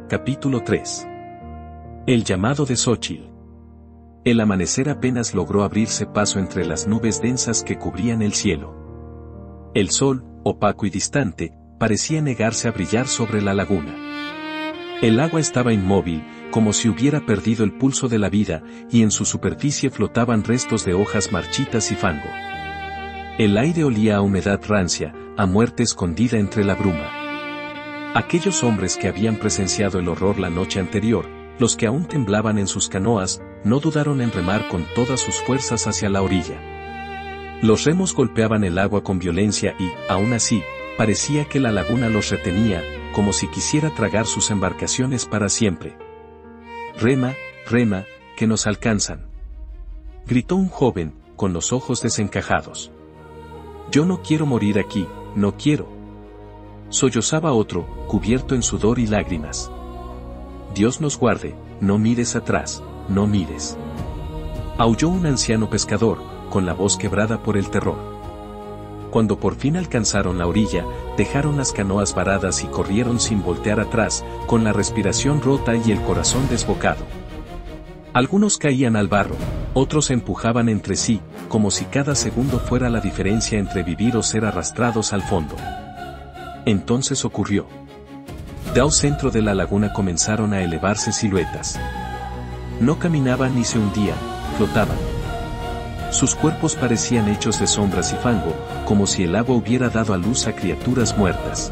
Capítulo 3. El llamado de Xóchitl. El amanecer apenas logró abrirse paso entre las nubes densas que cubrían el cielo. El sol, opaco y distante, parecía negarse a brillar sobre la laguna. El agua estaba inmóvil, como si hubiera perdido el pulso de la vida, y en su superficie flotaban restos de hojas marchitas y fango. El aire olía a humedad rancia, a muerte escondida entre la bruma. Aquellos hombres que habían presenciado el horror la noche anterior, los que aún temblaban en sus canoas, no dudaron en remar con todas sus fuerzas hacia la orilla. Los remos golpeaban el agua con violencia y, aún así, parecía que la laguna los retenía, como si quisiera tragar sus embarcaciones para siempre. «Rema, rema, que nos alcanzan», gritó un joven, con los ojos desencajados. «Yo no quiero morir aquí, no quiero», sollozaba otro, cubierto en sudor y lágrimas. «Dios nos guarde, no mires atrás, no mires», aulló un anciano pescador, con la voz quebrada por el terror. Cuando por fin alcanzaron la orilla, dejaron las canoas varadas y corrieron sin voltear atrás, con la respiración rota y el corazón desbocado. Algunos caían al barro, otros se empujaban entre sí, como si cada segundo fuera la diferencia entre vivir o ser arrastrados al fondo. Entonces ocurrió. Del centro de la laguna comenzaron a elevarse siluetas. No caminaban ni se hundían, flotaban. Sus cuerpos parecían hechos de sombras y fango, como si el agua hubiera dado a luz a criaturas muertas.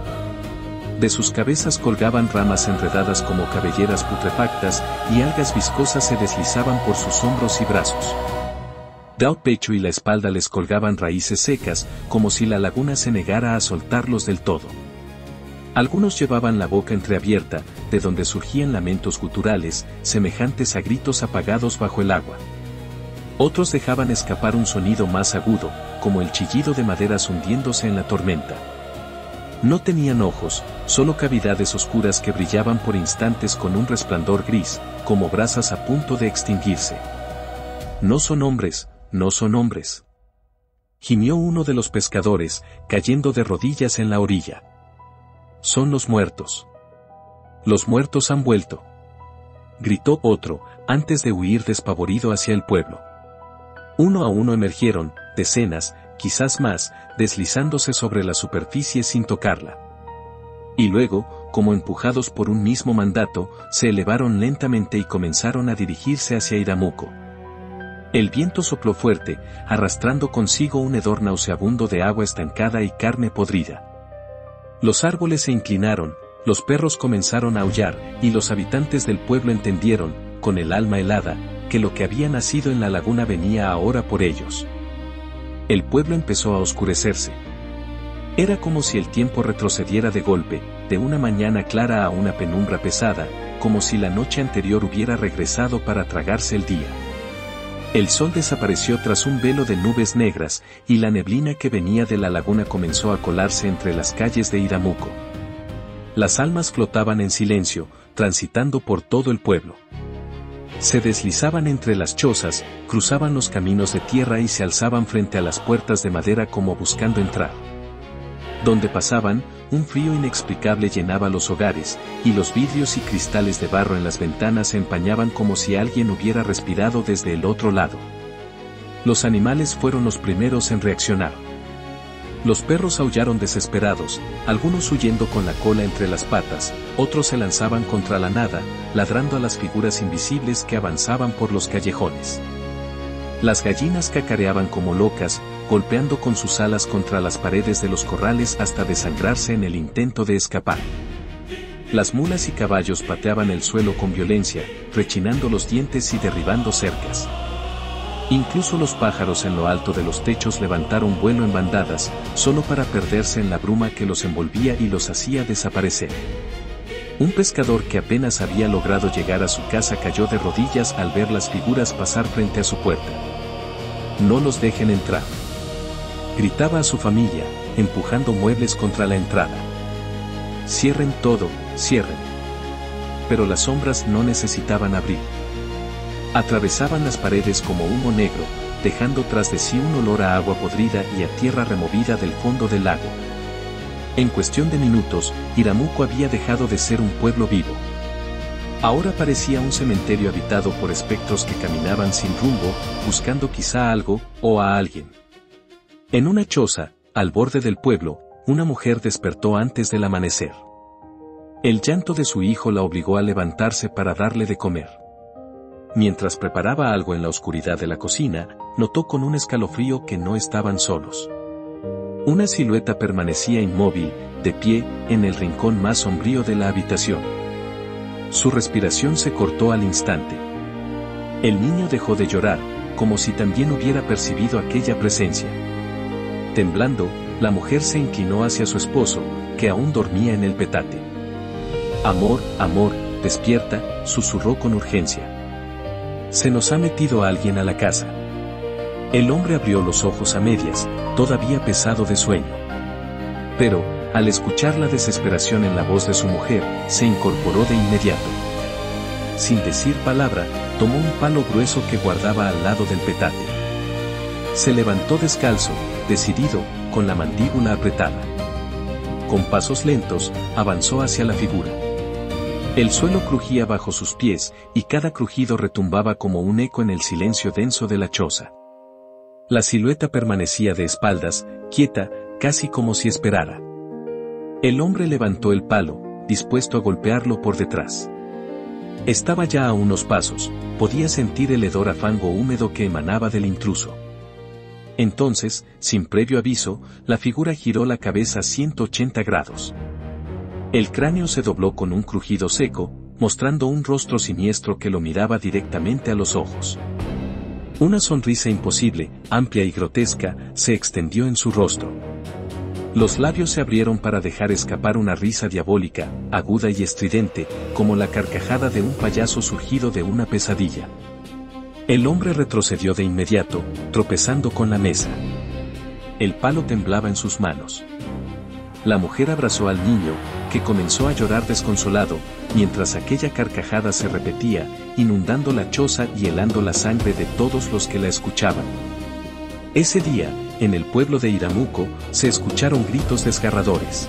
De sus cabezas colgaban ramas enredadas como cabelleras putrefactas, y algas viscosas se deslizaban por sus hombros y brazos. Del pecho y la espalda les colgaban raíces secas, como si la laguna se negara a soltarlos del todo. Algunos llevaban la boca entreabierta, de donde surgían lamentos guturales, semejantes a gritos apagados bajo el agua. Otros dejaban escapar un sonido más agudo, como el chillido de maderas hundiéndose en la tormenta. No tenían ojos, solo cavidades oscuras que brillaban por instantes con un resplandor gris, como brasas a punto de extinguirse. «No son hombres, no son hombres», gimió uno de los pescadores, cayendo de rodillas en la orilla. «Son los muertos. Los muertos han vuelto», gritó otro, antes de huir despavorido hacia el pueblo. Uno a uno emergieron, decenas, quizás más, deslizándose sobre la superficie sin tocarla. Y luego, como empujados por un mismo mandato, se elevaron lentamente y comenzaron a dirigirse hacia Iramuco. El viento sopló fuerte, arrastrando consigo un hedor nauseabundo de agua estancada y carne podrida. Los árboles se inclinaron, los perros comenzaron a aullar, y los habitantes del pueblo entendieron, con el alma helada, que lo que había nacido en la laguna venía ahora por ellos. El pueblo empezó a oscurecerse. Era como si el tiempo retrocediera de golpe, de una mañana clara a una penumbra pesada, como si la noche anterior hubiera regresado para tragarse el día. El sol desapareció tras un velo de nubes negras, y la neblina que venía de la laguna comenzó a colarse entre las calles de Iramuco. Las almas flotaban en silencio, transitando por todo el pueblo. Se deslizaban entre las chozas, cruzaban los caminos de tierra y se alzaban frente a las puertas de madera como buscando entrar. Donde pasaban, un frío inexplicable llenaba los hogares, y los vidrios y cristales de barro en las ventanas se empañaban como si alguien hubiera respirado desde el otro lado. Los animales fueron los primeros en reaccionar. Los perros aullaron desesperados, algunos huyendo con la cola entre las patas, otros se lanzaban contra la nada, ladrando a las figuras invisibles que avanzaban por los callejones. Las gallinas cacareaban como locas, golpeando con sus alas contra las paredes de los corrales hasta desangrarse en el intento de escapar. Las mulas y caballos pateaban el suelo con violencia, rechinando los dientes y derribando cercas. Incluso los pájaros en lo alto de los techos levantaron vuelo en bandadas, solo para perderse en la bruma que los envolvía y los hacía desaparecer. Un pescador que apenas había logrado llegar a su casa cayó de rodillas al ver las figuras pasar frente a su puerta. «No los dejen entrar», gritaba a su familia, empujando muebles contra la entrada. «Cierren todo, cierren». Pero las sombras no necesitaban abrir. Atravesaban las paredes como humo negro, dejando tras de sí un olor a agua podrida y a tierra removida del fondo del lago. En cuestión de minutos, Iramuco había dejado de ser un pueblo vivo. Ahora parecía un cementerio habitado por espectros que caminaban sin rumbo, buscando quizá algo, o a alguien. En una choza, al borde del pueblo, una mujer despertó antes del amanecer. El llanto de su hijo la obligó a levantarse para darle de comer. Mientras preparaba algo en la oscuridad de la cocina, notó con un escalofrío que no estaban solos. Una silueta permanecía inmóvil, de pie, en el rincón más sombrío de la habitación. Su respiración se cortó al instante. El niño dejó de llorar, como si también hubiera percibido aquella presencia. Temblando, la mujer se inclinó hacia su esposo, que aún dormía en el petate. «Amor, amor, despierta», susurró con urgencia. «Se nos ha metido alguien a la casa». El hombre abrió los ojos a medias, todavía pesado de sueño. Pero, al escuchar la desesperación en la voz de su mujer, se incorporó de inmediato. Sin decir palabra, tomó un palo grueso que guardaba al lado del petate. Se levantó descalzo, decidido, con la mandíbula apretada. Con pasos lentos, avanzó hacia la figura. El suelo crujía bajo sus pies, y cada crujido retumbaba como un eco en el silencio denso de la choza. La silueta permanecía de espaldas, quieta, casi como si esperara. El hombre levantó el palo, dispuesto a golpearlo por detrás. Estaba ya a unos pasos, podía sentir el hedor a fango húmedo que emanaba del intruso. Entonces, sin previo aviso, la figura giró la cabeza a 180 grados. El cráneo se dobló con un crujido seco, mostrando un rostro siniestro que lo miraba directamente a los ojos. Una sonrisa imposible, amplia y grotesca, se extendió en su rostro. Los labios se abrieron para dejar escapar una risa diabólica, aguda y estridente, como la carcajada de un payaso surgido de una pesadilla. El hombre retrocedió de inmediato, tropezando con la mesa. El palo temblaba en sus manos. La mujer abrazó al niño, que comenzó a llorar desconsolado, mientras aquella carcajada se repetía, inundando la choza y helando la sangre de todos los que la escuchaban. Ese día, en el pueblo de Iramuco, se escucharon gritos desgarradores.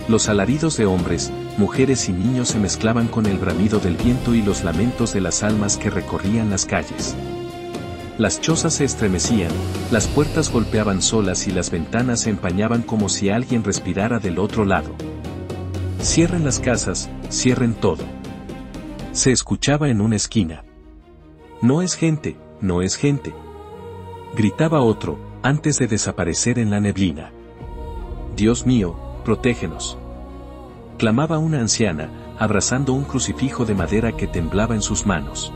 Los alaridos de hombres, mujeres y niños se mezclaban con el bramido del viento y los lamentos de las almas que recorrían las calles. Las chozas se estremecían, las puertas golpeaban solas y las ventanas se empañaban como si alguien respirara del otro lado. «Cierren las casas, cierren todo», se escuchaba en una esquina. «No es gente, no es gente», gritaba otro, antes de desaparecer en la neblina. «Dios mío, protégenos», clamaba una anciana, abrazando un crucifijo de madera que temblaba en sus manos.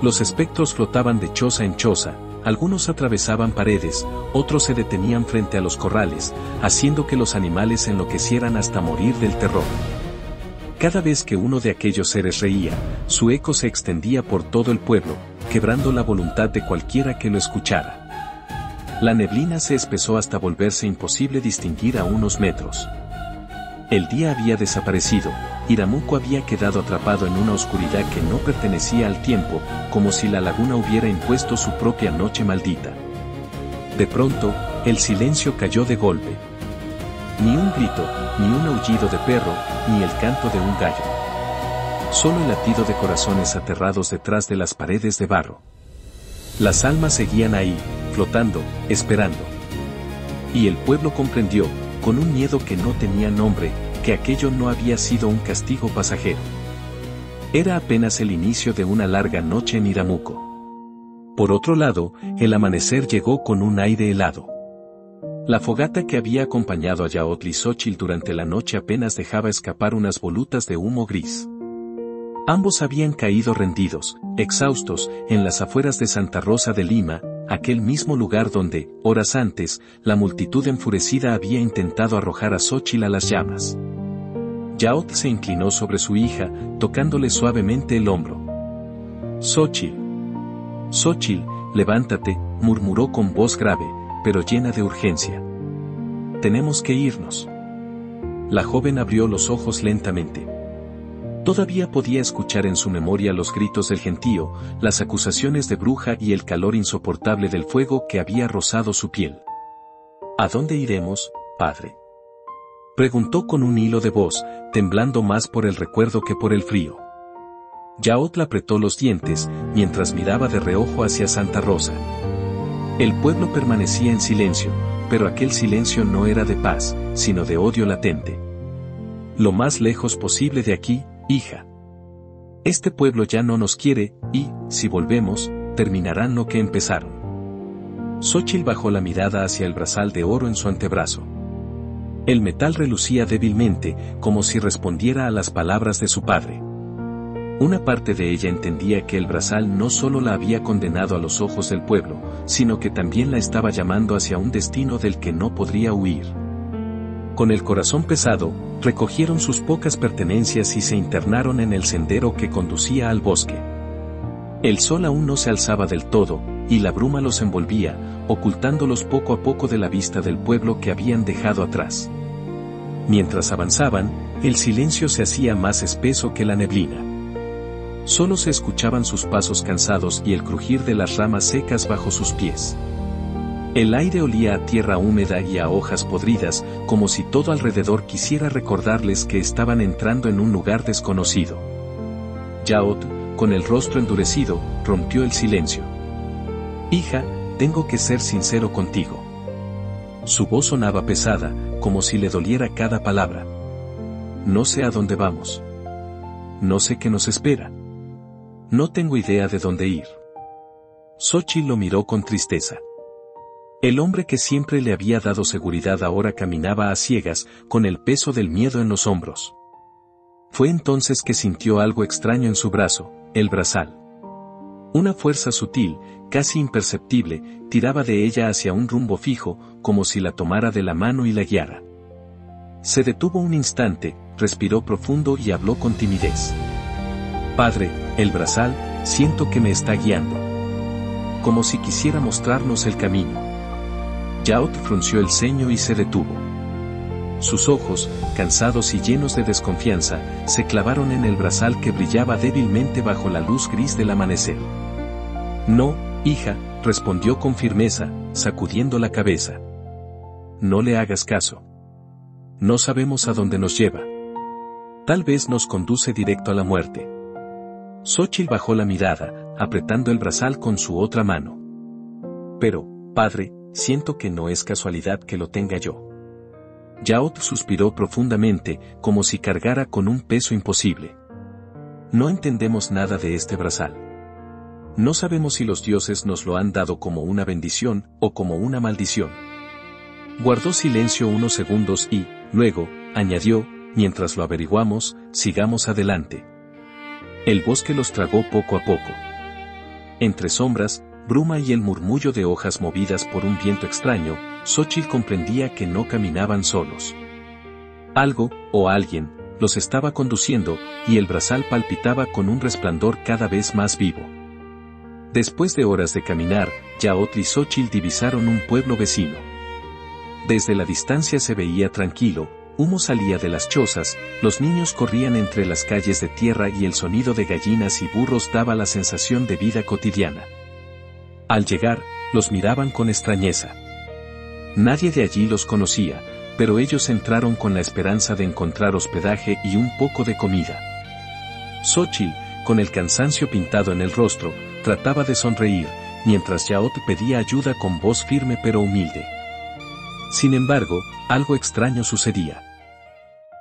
Los espectros flotaban de choza en choza, algunos atravesaban paredes, otros se detenían frente a los corrales, haciendo que los animales enloquecieran hasta morir del terror. Cada vez que uno de aquellos seres reía, su eco se extendía por todo el pueblo, quebrando la voluntad de cualquiera que lo escuchara. La neblina se espesó hasta volverse imposible distinguir a unos metros. El día había desaparecido, Iramuco había quedado atrapado en una oscuridad que no pertenecía al tiempo, como si la laguna hubiera impuesto su propia noche maldita. De pronto, el silencio cayó de golpe. Ni un grito, ni un aullido de perro, ni el canto de un gallo. Solo el latido de corazones aterrados detrás de las paredes de barro. Las almas seguían ahí, flotando, esperando. Y el pueblo comprendió, con un miedo que no tenía nombre, que aquello no había sido un castigo pasajero. Era apenas el inicio de una larga noche en Iramuco. Por otro lado, el amanecer llegó con un aire helado. La fogata que había acompañado a Yaotl y Xóchitl durante la noche apenas dejaba escapar unas volutas de humo gris. Ambos habían caído rendidos, exhaustos, en las afueras de Santa Rosa de Lima, aquel mismo lugar donde, horas antes, la multitud enfurecida había intentado arrojar a Xóchitl a las llamas. Yaotl se inclinó sobre su hija, tocándole suavemente el hombro. «Xóchitl. Xóchitl, levántate», murmuró con voz grave, pero llena de urgencia. «Tenemos que irnos». La joven abrió los ojos lentamente. Todavía podía escuchar en su memoria los gritos del gentío, las acusaciones de bruja y el calor insoportable del fuego que había rozado su piel. «¿A dónde iremos, padre?», preguntó con un hilo de voz, temblando más por el recuerdo que por el frío. Yaotl apretó los dientes, mientras miraba de reojo hacia Santa Rosa. El pueblo permanecía en silencio, pero aquel silencio no era de paz, sino de odio latente. Lo más lejos posible de aquí, hija. Este pueblo ya no nos quiere, y, si volvemos, terminarán lo que empezaron. Xóchitl bajó la mirada hacia el brazal de oro en su antebrazo. El metal relucía débilmente, como si respondiera a las palabras de su padre. Una parte de ella entendía que el brazal no solo la había condenado a los ojos del pueblo, sino que también la estaba llamando hacia un destino del que no podría huir. Con el corazón pesado, recogieron sus pocas pertenencias y se internaron en el sendero que conducía al bosque. El sol aún no se alzaba del todo, y la bruma los envolvía, ocultándolos poco a poco de la vista del pueblo que habían dejado atrás. Mientras avanzaban, el silencio se hacía más espeso que la neblina. Solo se escuchaban sus pasos cansados y el crujir de las ramas secas bajo sus pies. El aire olía a tierra húmeda y a hojas podridas, como si todo alrededor quisiera recordarles que estaban entrando en un lugar desconocido. Yaotl, con el rostro endurecido, rompió el silencio. Hija, tengo que ser sincero contigo. Su voz sonaba pesada, como si le doliera cada palabra. No sé a dónde vamos. No sé qué nos espera. No tengo idea de dónde ir. Xóchitl lo miró con tristeza. El hombre que siempre le había dado seguridad ahora caminaba a ciegas, con el peso del miedo en los hombros. Fue entonces que sintió algo extraño en su brazo, el brazal. Una fuerza sutil, casi imperceptible, tiraba de ella hacia un rumbo fijo, como si la tomara de la mano y la guiara. Se detuvo un instante, respiró profundo y habló con timidez. Padre, el brazal, siento que me está guiando. Como si quisiera mostrarnos el camino. Yaotl frunció el ceño y se detuvo. Sus ojos, cansados y llenos de desconfianza, se clavaron en el brazal que brillaba débilmente bajo la luz gris del amanecer. No, hija, respondió con firmeza, sacudiendo la cabeza. No le hagas caso. No sabemos a dónde nos lleva. Tal vez nos conduce directo a la muerte. Xóchitl bajó la mirada, apretando el brazal con su otra mano. Pero, padre, siento que no es casualidad que lo tenga yo. Yaotl suspiró profundamente, como si cargara con un peso imposible. No entendemos nada de este brazal. No sabemos si los dioses nos lo han dado como una bendición o como una maldición. Guardó silencio unos segundos y, luego, añadió, mientras lo averiguamos, sigamos adelante. El bosque los tragó poco a poco. Entre sombras, bruma y el murmullo de hojas movidas por un viento extraño, Xóchitl comprendía que no caminaban solos. Algo, o alguien, los estaba conduciendo, y el brazal palpitaba con un resplandor cada vez más vivo. Después de horas de caminar, Yaotl y Xóchitl divisaron un pueblo vecino. Desde la distancia se veía tranquilo, humo salía de las chozas, los niños corrían entre las calles de tierra y el sonido de gallinas y burros daba la sensación de vida cotidiana. Al llegar, los miraban con extrañeza. Nadie de allí los conocía, pero ellos entraron con la esperanza de encontrar hospedaje y un poco de comida. Xóchitl, con el cansancio pintado en el rostro, trataba de sonreír, mientras Yaotl pedía ayuda con voz firme pero humilde. Sin embargo, algo extraño sucedía.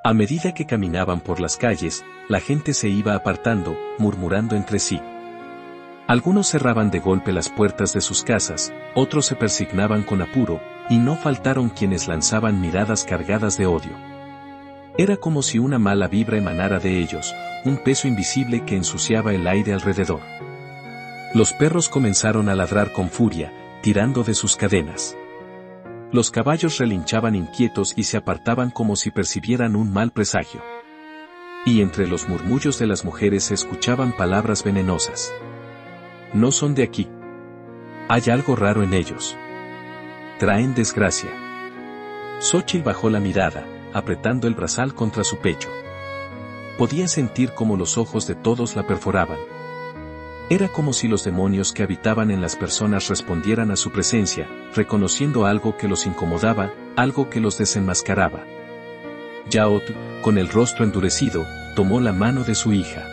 A medida que caminaban por las calles, la gente se iba apartando, murmurando entre sí. Algunos cerraban de golpe las puertas de sus casas, otros se persignaban con apuro, y no faltaron quienes lanzaban miradas cargadas de odio. Era como si una mala vibra emanara de ellos, un peso invisible que ensuciaba el aire alrededor. Los perros comenzaron a ladrar con furia, tirando de sus cadenas. Los caballos relinchaban inquietos y se apartaban como si percibieran un mal presagio. Y entre los murmullos de las mujeres se escuchaban palabras venenosas. No son de aquí. Hay algo raro en ellos. Traen desgracia. Xóchitl bajó la mirada, apretando el brazal contra su pecho. Podía sentir cómo los ojos de todos la perforaban. Era como si los demonios que habitaban en las personas respondieran a su presencia, reconociendo algo que los incomodaba, algo que los desenmascaraba. Yaotl, con el rostro endurecido, tomó la mano de su hija.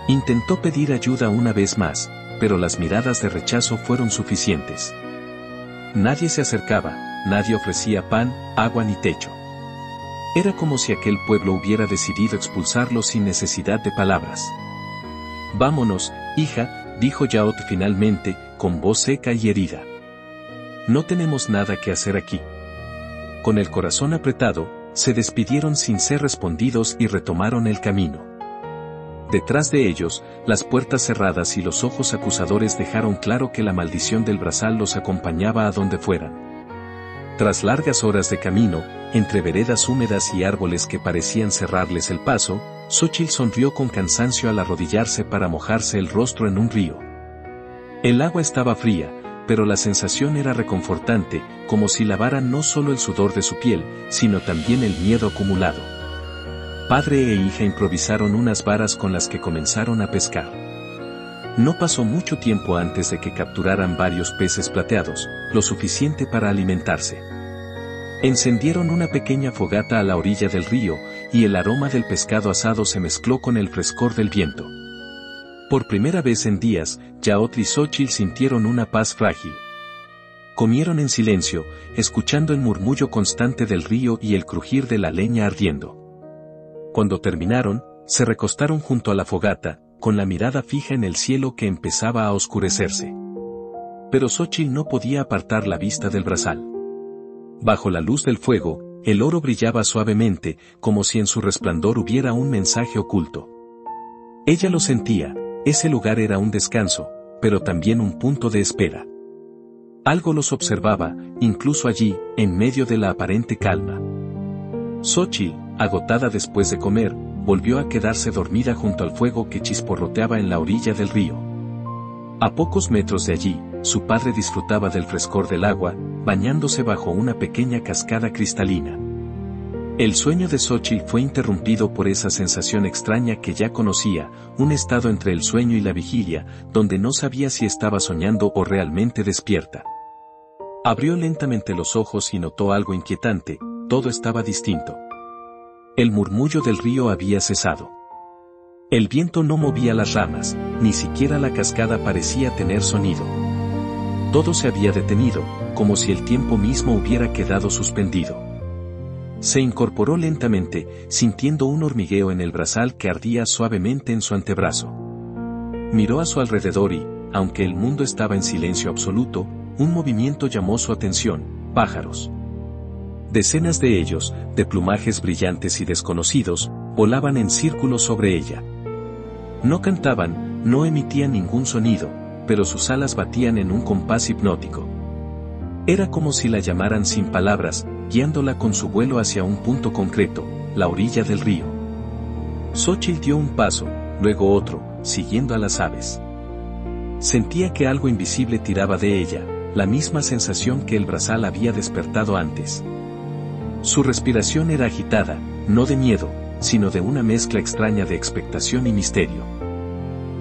Intentó pedir ayuda una vez más, pero las miradas de rechazo fueron suficientes. Nadie se acercaba, nadie ofrecía pan, agua ni techo. Era como si aquel pueblo hubiera decidido expulsarlo sin necesidad de palabras. «Vámonos, hija», dijo Yaot finalmente, con voz seca y herida. «No tenemos nada que hacer aquí». Con el corazón apretado, se despidieron sin ser respondidos y retomaron el camino. Detrás de ellos, las puertas cerradas y los ojos acusadores dejaron claro que la maldición del brazal los acompañaba a donde fueran. Tras largas horas de camino, entre veredas húmedas y árboles que parecían cerrarles el paso, Xóchitl sonrió con cansancio al arrodillarse para mojarse el rostro en un río. El agua estaba fría, pero la sensación era reconfortante, como si lavara no solo el sudor de su piel, sino también el miedo acumulado. Padre e hija improvisaron unas varas con las que comenzaron a pescar. No pasó mucho tiempo antes de que capturaran varios peces plateados, lo suficiente para alimentarse. Encendieron una pequeña fogata a la orilla del río, y el aroma del pescado asado se mezcló con el frescor del viento. Por primera vez en días, Yaot y Xóchitl sintieron una paz frágil. Comieron en silencio, escuchando el murmullo constante del río y el crujir de la leña ardiendo. Cuando terminaron, se recostaron junto a la fogata, con la mirada fija en el cielo que empezaba a oscurecerse. Pero Xóchitl no podía apartar la vista del brazal. Bajo la luz del fuego, el oro brillaba suavemente, como si en su resplandor hubiera un mensaje oculto. Ella lo sentía, ese lugar era un descanso, pero también un punto de espera. Algo los observaba, incluso allí, en medio de la aparente calma. Xóchitl, agotada después de comer, volvió a quedarse dormida junto al fuego que chisporroteaba en la orilla del río. A pocos metros de allí, su padre disfrutaba del frescor del agua, bañándose bajo una pequeña cascada cristalina. El sueño de Xóchitl fue interrumpido por esa sensación extraña que ya conocía, un estado entre el sueño y la vigilia, donde no sabía si estaba soñando o realmente despierta. Abrió lentamente los ojos y notó algo inquietante, todo estaba distinto. El murmullo del río había cesado. El viento no movía las ramas, ni siquiera la cascada parecía tener sonido. Todo se había detenido, como si el tiempo mismo hubiera quedado suspendido. Se incorporó lentamente, sintiendo un hormigueo en el brazal que ardía suavemente en su antebrazo. Miró a su alrededor y, aunque el mundo estaba en silencio absoluto, un movimiento llamó su atención: pájaros. Decenas de ellos, de plumajes brillantes y desconocidos, volaban en círculos sobre ella. No cantaban, no emitían ningún sonido, pero sus alas batían en un compás hipnótico. Era como si la llamaran sin palabras, guiándola con su vuelo hacia un punto concreto, la orilla del río. Xóchitl dio un paso, luego otro, siguiendo a las aves. Sentía que algo invisible tiraba de ella, la misma sensación que el brazal había despertado antes. Su respiración era agitada, no de miedo, sino de una mezcla extraña de expectación y misterio.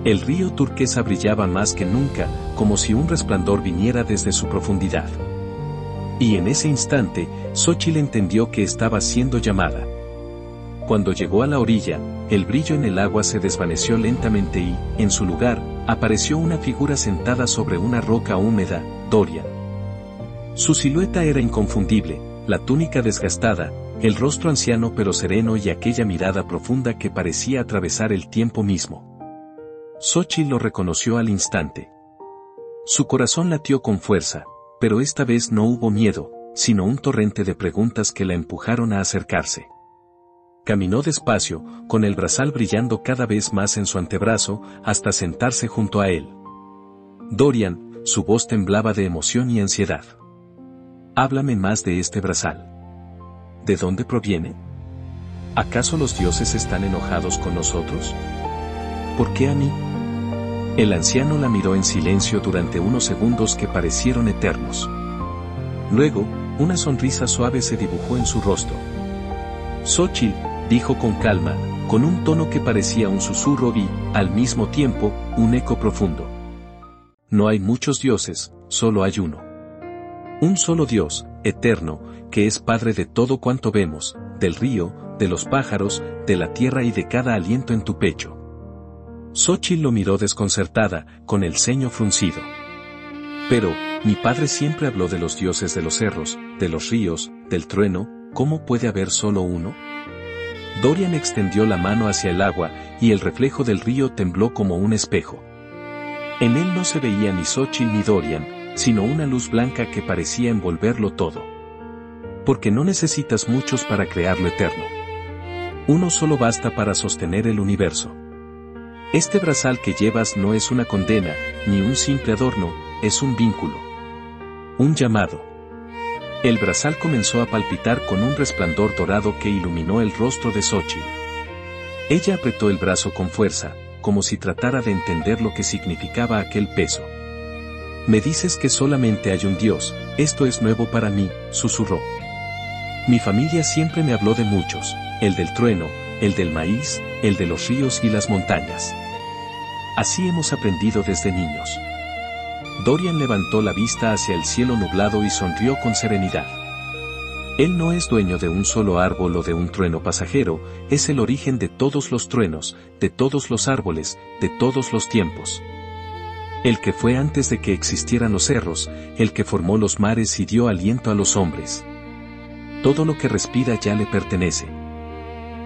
El río turquesa brillaba más que nunca, como si un resplandor viniera desde su profundidad. Y en ese instante, Xóchitl entendió que estaba siendo llamada. Cuando llegó a la orilla, el brillo en el agua se desvaneció lentamente y, en su lugar, apareció una figura sentada sobre una roca húmeda, Dorian. Su silueta era inconfundible, la túnica desgastada, el rostro anciano pero sereno y aquella mirada profunda que parecía atravesar el tiempo mismo. Xóchitl lo reconoció al instante. Su corazón latió con fuerza, pero esta vez no hubo miedo, sino un torrente de preguntas que la empujaron a acercarse. Caminó despacio, con el brazal brillando cada vez más en su antebrazo, hasta sentarse junto a él. Dorian, su voz temblaba de emoción y ansiedad. Háblame más de este brazal. ¿De dónde proviene? ¿Acaso los dioses están enojados con nosotros? ¿Por qué a mí? El anciano la miró en silencio durante unos segundos que parecieron eternos. Luego, una sonrisa suave se dibujó en su rostro. Xóchitl, dijo con calma, con un tono que parecía un susurro y, al mismo tiempo, un eco profundo. No hay muchos dioses, solo hay uno. Un solo Dios, eterno, que es Padre de todo cuanto vemos, del río, de los pájaros, de la tierra y de cada aliento en tu pecho. Xóchitl lo miró desconcertada, con el ceño fruncido. Pero, mi padre siempre habló de los dioses de los cerros, de los ríos, del trueno, ¿cómo puede haber solo uno? Dorian extendió la mano hacia el agua, y el reflejo del río tembló como un espejo. En él no se veía ni Xóchitl ni Dorian, sino una luz blanca que parecía envolverlo todo. Porque no necesitas muchos para crear lo eterno. Uno solo basta para sostener el universo. Este brazal que llevas no es una condena, ni un simple adorno, es un vínculo. Un llamado. El brazal comenzó a palpitar con un resplandor dorado que iluminó el rostro de Xóchitl. Ella apretó el brazo con fuerza, como si tratara de entender lo que significaba aquel peso. Me dices que solamente hay un Dios, esto es nuevo para mí, susurró. Mi familia siempre me habló de muchos, el del trueno, el del maíz, el de los ríos y las montañas. Así hemos aprendido desde niños. Dorian levantó la vista hacia el cielo nublado y sonrió con serenidad. Él no es dueño de un solo árbol o de un trueno pasajero, es el origen de todos los truenos, de todos los árboles, de todos los tiempos. El que fue antes de que existieran los cerros, el que formó los mares y dio aliento a los hombres. Todo lo que respira ya le pertenece.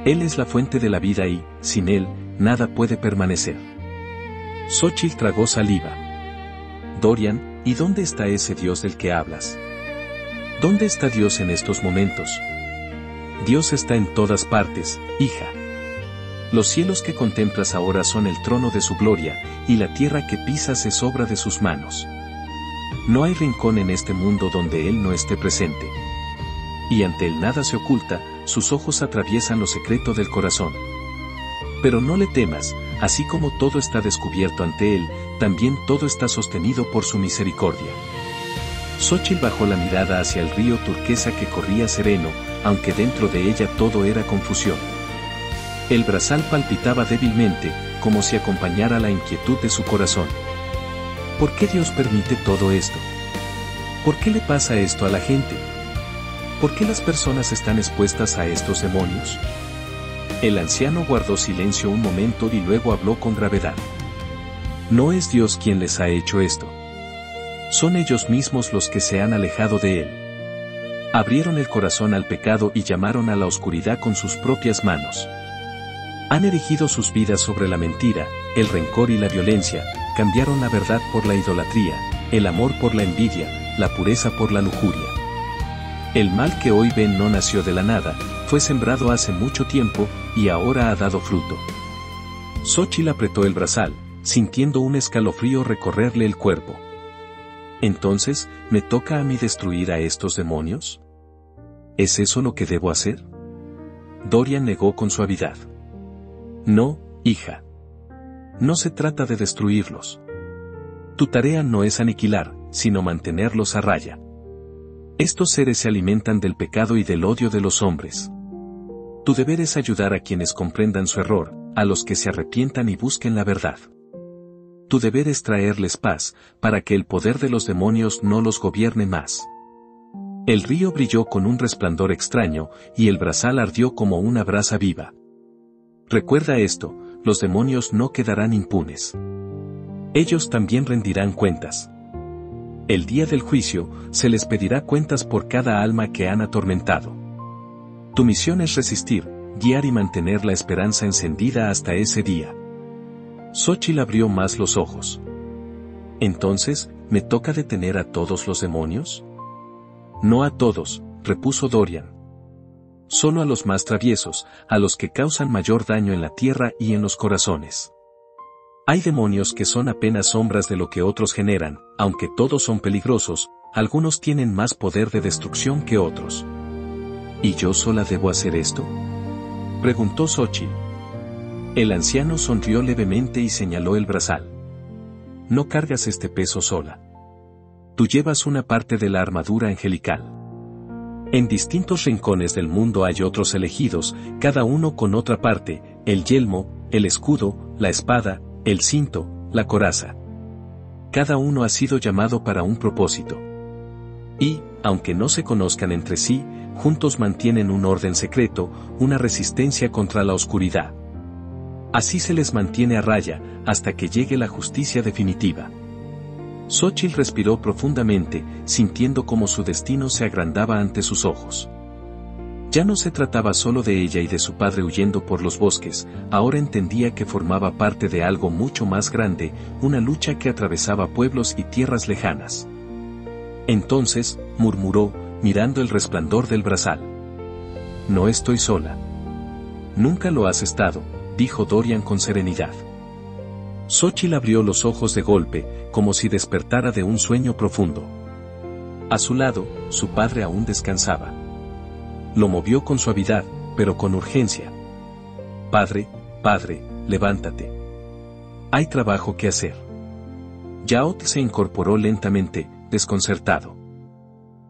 Él es la fuente de la vida y, sin él, nada puede permanecer. Xóchitl tragó saliva. Dorian, ¿y dónde está ese Dios del que hablas? ¿Dónde está Dios en estos momentos? Dios está en todas partes, hija. Los cielos que contemplas ahora son el trono de su gloria, y la tierra que pisas es obra de sus manos. No hay rincón en este mundo donde Él no esté presente. Y ante Él nada se oculta, sus ojos atraviesan lo secreto del corazón. Pero no le temas, así como todo está descubierto ante Él, también todo está sostenido por su misericordia. Xóchitl bajó la mirada hacia el río turquesa que corría sereno, aunque dentro de ella todo era confusión. El brazal palpitaba débilmente, como si acompañara la inquietud de su corazón. ¿Por qué Dios permite todo esto? ¿Por qué le pasa esto a la gente? ¿Por qué las personas están expuestas a estos demonios? El anciano guardó silencio un momento y luego habló con gravedad. No es Dios quien les ha hecho esto. Son ellos mismos los que se han alejado de Él. Abrieron el corazón al pecado y llamaron a la oscuridad con sus propias manos. Han erigido sus vidas sobre la mentira, el rencor y la violencia, cambiaron la verdad por la idolatría, el amor por la envidia, la pureza por la lujuria. El mal que hoy ven no nació de la nada, fue sembrado hace mucho tiempo, y ahora ha dado fruto. Xóchitl apretó el brazal, sintiendo un escalofrío recorrerle el cuerpo. ¿Entonces, me toca a mí destruir a estos demonios? ¿Es eso lo que debo hacer? Dorian negó con suavidad. No, hija. No se trata de destruirlos. Tu tarea no es aniquilar, sino mantenerlos a raya. Estos seres se alimentan del pecado y del odio de los hombres. Tu deber es ayudar a quienes comprendan su error, a los que se arrepientan y busquen la verdad. Tu deber es traerles paz, para que el poder de los demonios no los gobierne más. El río brilló con un resplandor extraño, y el brazal ardió como una brasa viva. Recuerda esto, los demonios no quedarán impunes. Ellos también rendirán cuentas. El día del juicio, se les pedirá cuentas por cada alma que han atormentado. Tu misión es resistir, guiar y mantener la esperanza encendida hasta ese día. Xóchitl abrió más los ojos. ¿Entonces, me toca detener a todos los demonios? No a todos, repuso Dorian. Solo a los más traviesos, a los que causan mayor daño en la tierra y en los corazones. Hay demonios que son apenas sombras de lo que otros generan, aunque todos son peligrosos, algunos tienen más poder de destrucción que otros. ¿Y yo sola debo hacer esto?, preguntó Xóchitl. El anciano sonrió levemente y señaló el brazal. No cargas este peso sola. Tú llevas una parte de la armadura angelical. En distintos rincones del mundo hay otros elegidos, cada uno con otra parte, el yelmo, el escudo, la espada, el cinto, la coraza. Cada uno ha sido llamado para un propósito. Y, aunque no se conozcan entre sí, juntos mantienen un orden secreto, una resistencia contra la oscuridad. Así se les mantiene a raya, hasta que llegue la justicia definitiva. Xóchitl respiró profundamente, sintiendo cómo su destino se agrandaba ante sus ojos. Ya no se trataba solo de ella y de su padre huyendo por los bosques, ahora entendía que formaba parte de algo mucho más grande, una lucha que atravesaba pueblos y tierras lejanas. Entonces, murmuró, mirando el resplandor del brazal. No estoy sola. Nunca lo has estado, dijo Dorian con serenidad. Xóchitl abrió los ojos de golpe, como si despertara de un sueño profundo. A su lado, su padre aún descansaba. Lo movió con suavidad, pero con urgencia. Padre, levántate. Hay trabajo que hacer. Yaot se incorporó lentamente, desconcertado.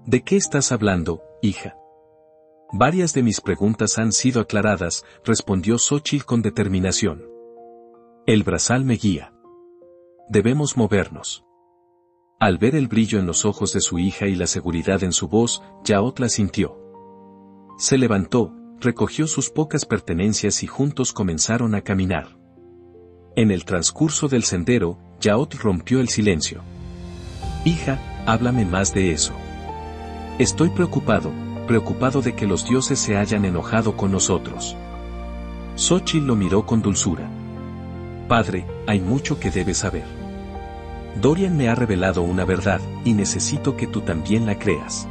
¿De qué estás hablando, hija? Varias de mis preguntas han sido aclaradas, respondió Xóchitl con determinación. El brazal me guía. Debemos movernos. Al ver el brillo en los ojos de su hija y la seguridad en su voz, Yaot la sintió. Se levantó, recogió sus pocas pertenencias y juntos comenzaron a caminar. En el transcurso del sendero, Yaot rompió el silencio. Hija, háblame más de eso. Estoy preocupado de que los dioses se hayan enojado con nosotros. Xóchitl lo miró con dulzura. Padre, hay mucho que debes saber. Dorian me ha revelado una verdad, y necesito que tú también la creas.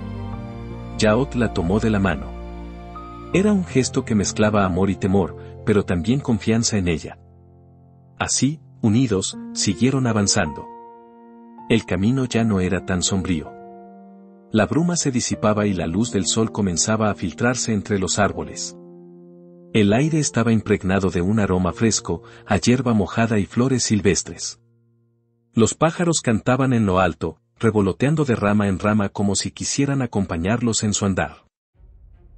Yaot la tomó de la mano. Era un gesto que mezclaba amor y temor, pero también confianza en ella. Así, unidos, siguieron avanzando. El camino ya no era tan sombrío. La bruma se disipaba y la luz del sol comenzaba a filtrarse entre los árboles. El aire estaba impregnado de un aroma fresco, a hierba mojada y flores silvestres. Los pájaros cantaban en lo alto, revoloteando de rama en rama como si quisieran acompañarlos en su andar.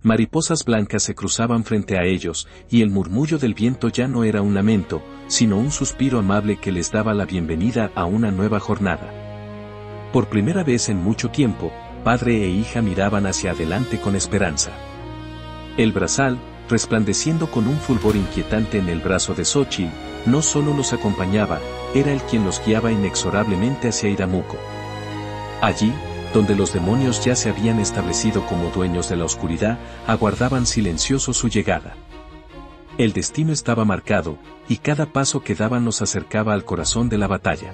Mariposas blancas se cruzaban frente a ellos, y el murmullo del viento ya no era un lamento, sino un suspiro amable que les daba la bienvenida a una nueva jornada. Por primera vez en mucho tiempo, padre e hija miraban hacia adelante con esperanza. El brazal, resplandeciendo con un fulgor inquietante en el brazo de Xóchitl, no solo los acompañaba, era él quien los guiaba inexorablemente hacia Iramuco. Allí, donde los demonios ya se habían establecido como dueños de la oscuridad, aguardaban silenciosos su llegada. El destino estaba marcado, y cada paso que daban los acercaba al corazón de la batalla.